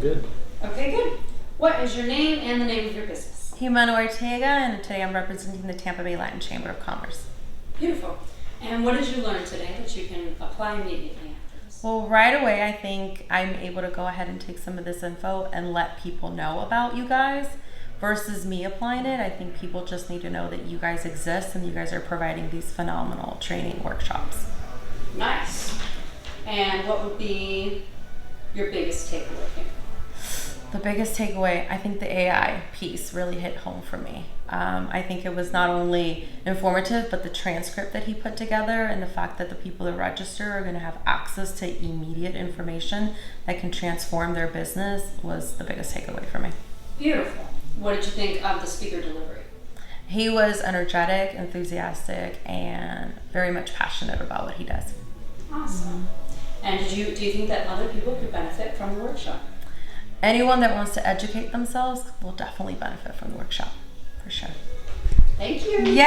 good. Okay, good. What is your name and the name of your business? Ximenia Ortega, and today I'm representing the Tampa Bay Latin Chamber of Commerce. Beautiful. And what did you learn today that you can apply immediately after this? Well, right away, I think I'm able to go ahead and take some of this info and let people know about you guys versus me applying it. I think people just need to know that you guys exist and you guys are providing these phenomenal training workshops. Nice. And what would be your biggest takeaway here? The biggest takeaway, I think the AI piece really hit home for me. I think it was not only informative, but the transcript that he put together and the fact that the people that register are going to have access to immediate information that can transform their business was the biggest takeaway for me. Beautiful. What did you think of the speaker delivery? He was energetic, enthusiastic, and very much passionate about what he does. Awesome. And do you think that other people could benefit from the workshop? Anyone that wants to educate themselves will definitely benefit from the workshop, for sure. Thank you. Yeah.